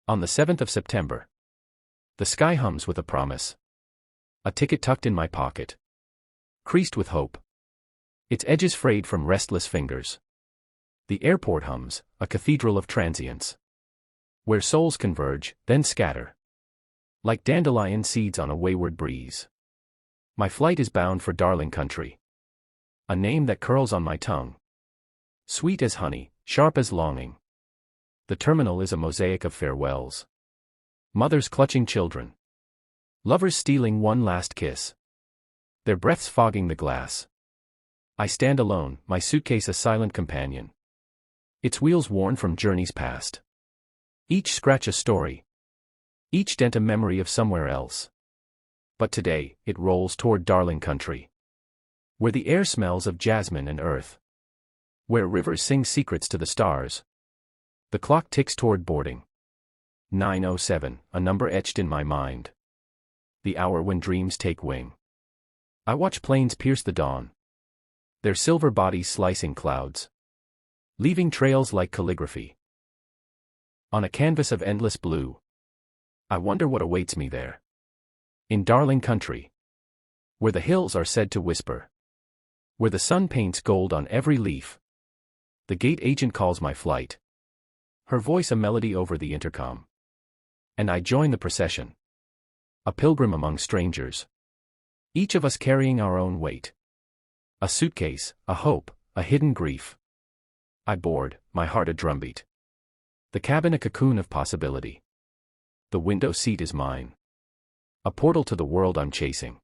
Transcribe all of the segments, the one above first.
On the 7th of September. The sky hums with a promise. A ticket tucked in my pocket. Creased with hope. Its edges frayed from restless fingers. The airport hums, a cathedral of transience. Where souls converge, then scatter. Like dandelion seeds on a wayward breeze. My flight is bound for darling country. A name that curls on my tongue. Sweet as honey, sharp as longing. The terminal is a mosaic of farewells. Mothers clutching children. Lovers stealing one last kiss. Their breaths fogging the glass. I stand alone, my suitcase a silent companion. Its wheels worn from journeys past. Each scratch a story. Each dent a memory of somewhere else. But today, it rolls toward darling country. Where the air smells of jasmine and earth. Where rivers sing secrets to the stars. The clock ticks toward boarding. 9:07, a number etched in my mind. The hour when dreams take wing. I watch planes pierce the dawn. Their silver bodies slicing clouds. Leaving trails like calligraphy. On a canvas of endless blue. I wonder what awaits me there. In darling country. Where the hills are said to whisper. Where the sun paints gold on every leaf. The gate agent calls my flight. Her voice a melody over the intercom. And I join the procession. A pilgrim among strangers. Each of us carrying our own weight. A suitcase, a hope, a hidden grief. I board, my heart a drumbeat. The cabin a cocoon of possibility. The window seat is mine. A portal to the world I'm chasing.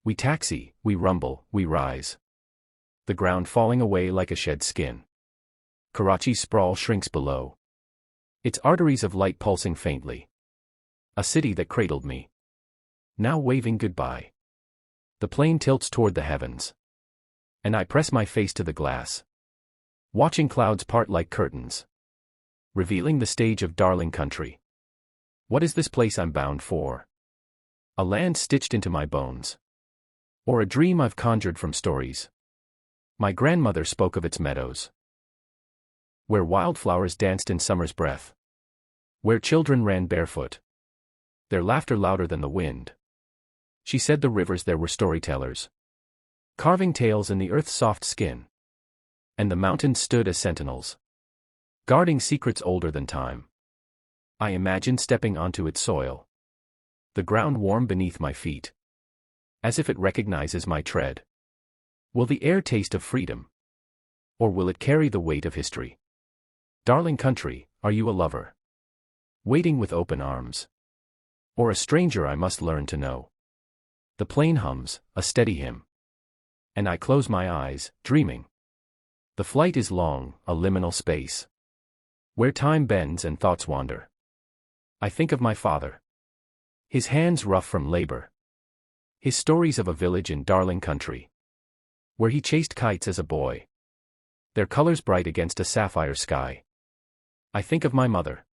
We taxi, we rumble, we rise. The ground falling away like a shed skin. Karachi's sprawl shrinks below. Its arteries of light pulsing faintly. A city that cradled me. Now waving goodbye. The plane tilts toward the heavens. And I press my face to the glass. Watching clouds part like curtains. Revealing the stage of darling country. What is this place I'm bound for? A land stitched into my bones. Or a dream I've conjured from stories. My grandmother spoke of its meadows. Where wildflowers danced in summer's breath. Where children ran barefoot. Their laughter louder than the wind. She said the rivers there were storytellers. Carving tales in the earth's soft skin. And the mountains stood as sentinels. Guarding secrets older than time. I imagined stepping onto its soil. The ground warm beneath my feet. As if it recognizes my tread. Will the air taste of freedom? Or will it carry the weight of history? Darling country, are you a lover? Waiting with open arms. Or a stranger I must learn to know? The plane hums, a steady hymn. And I close my eyes, dreaming. The flight is long, a liminal space. Where time bends and thoughts wander. I think of my father. His hands rough from labor. His stories of a village in darling country. Where he chased kites as a boy. Their colors bright against a sapphire sky. I think of my mother.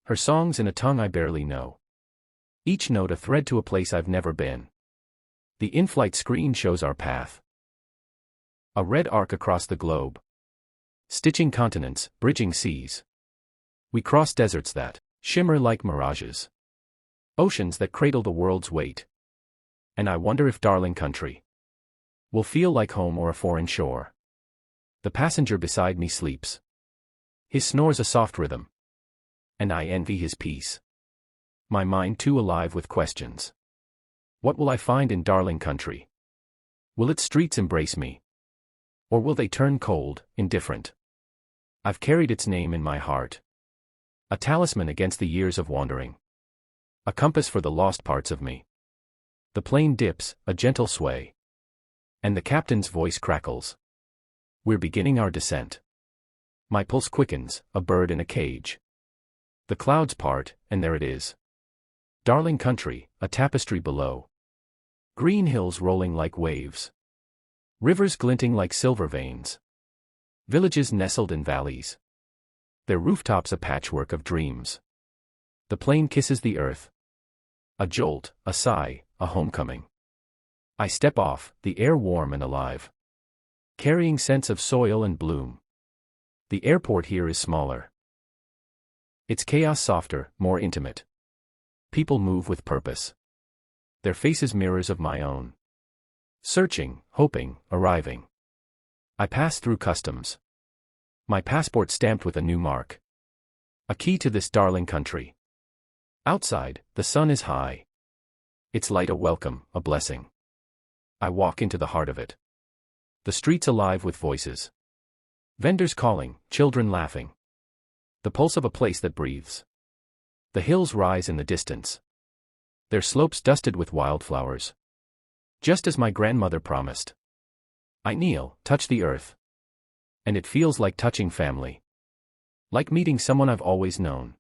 Her songs in a tongue I barely know. Each note a thread to a place I've never been. The in-flight screen shows our path. A red arc across the globe. Stitching continents, bridging seas. We cross deserts that shimmer like mirages. Oceans that cradle the world's weight. And I wonder if darling country will feel like home or a foreign shore. The passenger beside me sleeps. His snore's a soft rhythm. And I envy his peace. My mind too alive with questions. What will I find in darling country? Will its streets embrace me? Or will they turn cold, indifferent? I've carried its name in my heart. A talisman against the years of wandering. A compass for the lost parts of me. The plane dips, a gentle sway. And the captain's voice crackles. We're beginning our descent. My pulse quickens, a bird in a cage. The clouds part, and there it is. Darling country, a tapestry below. Green hills rolling like waves. Rivers glinting like silver veins. Villages nestled in valleys. Their rooftops a patchwork of dreams. The plane kisses the earth. A jolt, a sigh, a homecoming. I step off, the air warm and alive. Carrying scents of soil and bloom. The airport here is smaller. Its chaos softer, more intimate. People move with purpose. Their faces mirrors of my own. Searching, hoping, arriving. I pass through customs. My passport stamped with a new mark. A key to this darling country. Outside, the sun is high. Its light a welcome, a blessing. I walk into the heart of it. The streets alive with voices. Vendors calling, children laughing. The pulse of a place that breathes. The hills rise in the distance. Their slopes dusted with wildflowers. Just as my grandmother promised. I kneel, touch the earth. And it feels like touching family. Like meeting someone I've always known.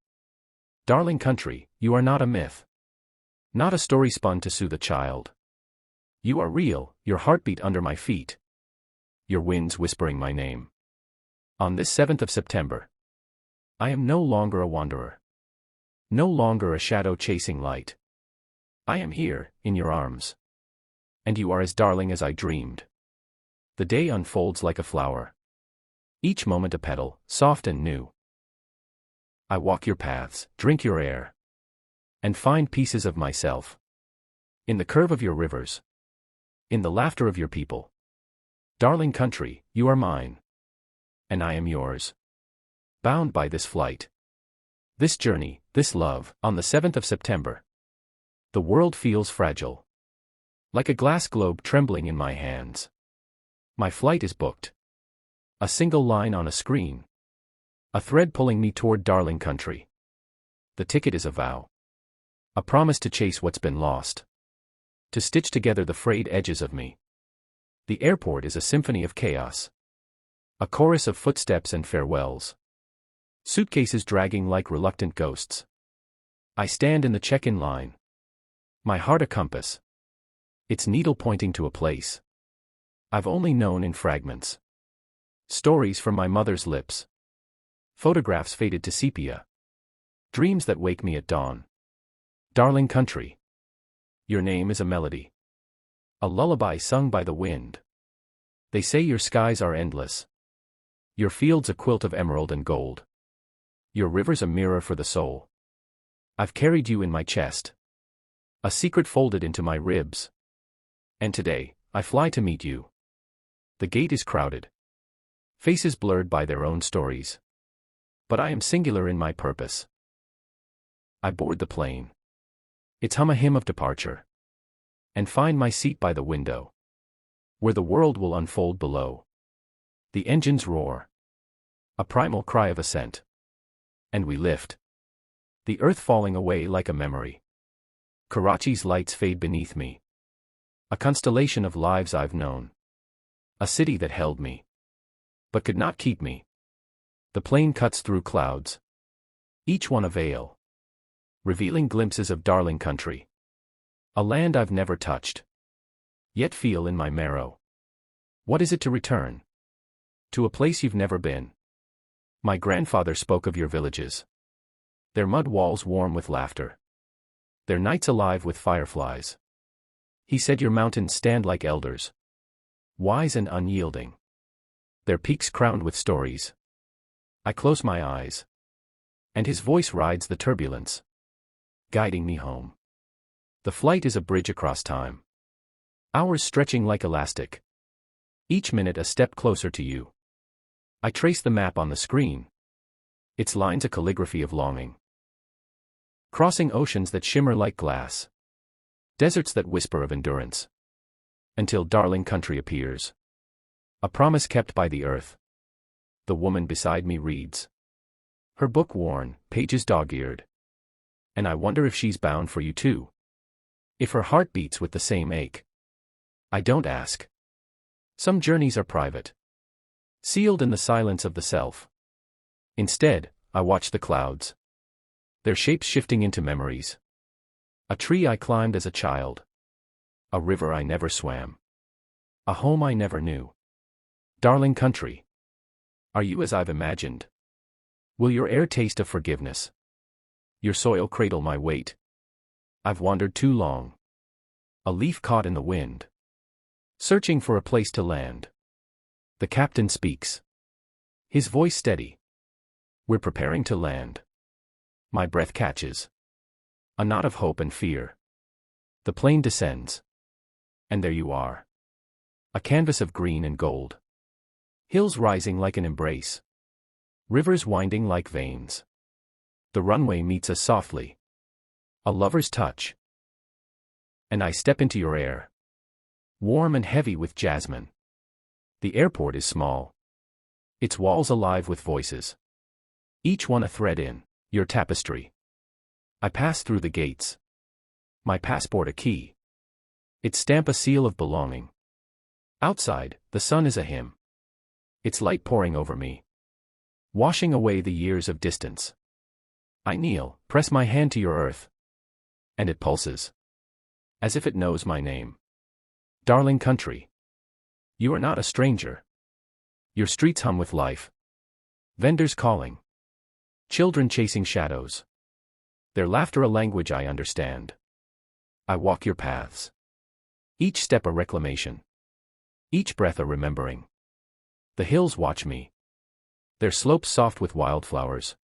Darling country, you are not a myth. Not a story spun to soothe a child. You are real, your heartbeat under my feet. Your winds whispering my name. On this 7th of September. I am no longer a wanderer. No longer a shadow chasing light. I am here, in your arms. And you are as darling as I dreamed. The day unfolds like a flower. Each moment a petal, soft and new. I walk your paths, drink your air. And find pieces of myself. In the curve of your rivers. In the laughter of your people. Darling country, you are mine. And I am yours. Bound by this flight. This journey, this love, on the 7th of September. The world feels fragile. Like a glass globe trembling in my hands. My flight is booked. A single line on a screen. A thread pulling me toward darling country. The ticket is a vow. A promise to chase what's been lost. To stitch together the frayed edges of me. The airport is a symphony of chaos. A chorus of footsteps and farewells. Suitcases dragging like reluctant ghosts. I stand in the check-in line. My heart a compass. Its needle pointing to a place I've only known in fragments. Stories from my mother's lips. Photographs faded to sepia. Dreams that wake me at dawn. Darling country. Your name is a melody. A lullaby sung by the wind. They say your skies are endless. Your fields a quilt of emerald and gold. Your rivers a mirror for the soul. I've carried you in my chest. A secret folded into my ribs. And today, I fly to meet you. The gate is crowded. Faces blurred by their own stories. But I am singular in my purpose. I board the plane. Its hum a hymn of departure. And find my seat by the window. Where the world will unfold below. The engines roar. A primal cry of ascent. And we lift. The earth falling away like a memory. Karachi's lights fade beneath me. A constellation of lives I've known. A city that held me. But could not keep me. The plane cuts through clouds. Each one a veil. Revealing glimpses of darling country. A land I've never touched. Yet feel in my marrow. What is it to return? To a place you've never been. My grandfather spoke of your villages. Their mud walls warm with laughter. Their nights alive with fireflies. He said your mountains stand like elders. Wise and unyielding. Their peaks crowned with stories. I close my eyes. And his voice rides the turbulence. Guiding me home. The flight is a bridge across time. Hours stretching like elastic. Each minute a step closer to you. I trace the map on the screen. Its lines a calligraphy of longing. Crossing oceans that shimmer like glass. Deserts that whisper of endurance. Until darling country appears. A promise kept by the earth. The woman beside me reads. Her book worn, pages dog-eared. And I wonder if she's bound for you too. If her heart beats with the same ache. I don't ask. Some journeys are private. Sealed in the silence of the self. Instead, I watch the clouds. Their shapes shifting into memories. A tree I climbed as a child. A river I never swam. A home I never knew. Darling country. Are you as I've imagined? Will your air taste of forgiveness? Your soil cradle my weight. I've wandered too long. A leaf caught in the wind. Searching for a place to land. The captain speaks. His voice steady. We're preparing to land. My breath catches. A knot of hope and fear. The plane descends. And there you are. A canvas of green and gold. Hills rising like an embrace. Rivers winding like veins. The runway meets us softly. A lover's touch. And I step into your air. Warm and heavy with jasmine. The airport is small. Its walls alive with voices. Each one a thread in your tapestry. I pass through the gates. My passport a key. Its stamp a seal of belonging. Outside, the sun is a hymn. Its light pouring over me. Washing away the years of distance. I kneel, press my hand to your earth. And it pulses. As if it knows my name. Darling country. You are not a stranger. Your streets hum with life. Vendors calling. Children chasing shadows. Their laughter a language I understand. I walk your paths. Each step a reclamation. Each breath a remembering. The hills watch me. Their slopes soft with wildflowers.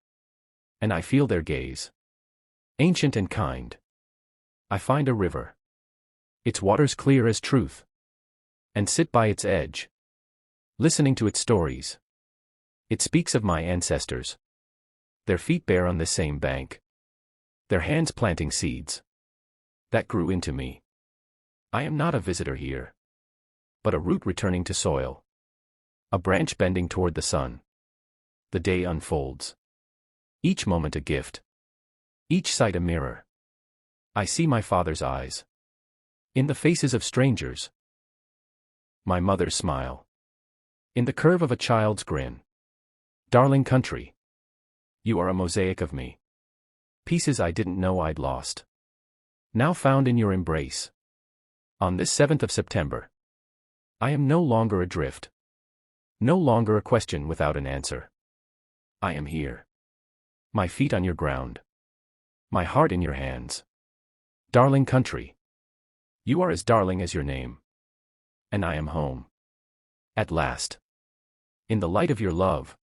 And I feel their gaze. Ancient and kind. I find a river. Its waters clear as truth. And sit by its edge. Listening to its stories. It speaks of my ancestors. Their feet bare on this same bank. Their hands planting seeds. That grew into me. I am not a visitor here. But a root returning to soil. A branch bending toward the sun. The day unfolds. Each moment a gift. Each sight a mirror. I see my father's eyes. In the faces of strangers. My mother's smile. In the curve of a child's grin. Darling country. You are a mosaic of me. Pieces I didn't know I'd lost. Now found in your embrace. On this 7th of September. I am no longer adrift. No longer a question without an answer. I am here. My feet on your ground. My heart in your hands. Darling country. You are as darling as your name. And I am home. At last. In the light of your love.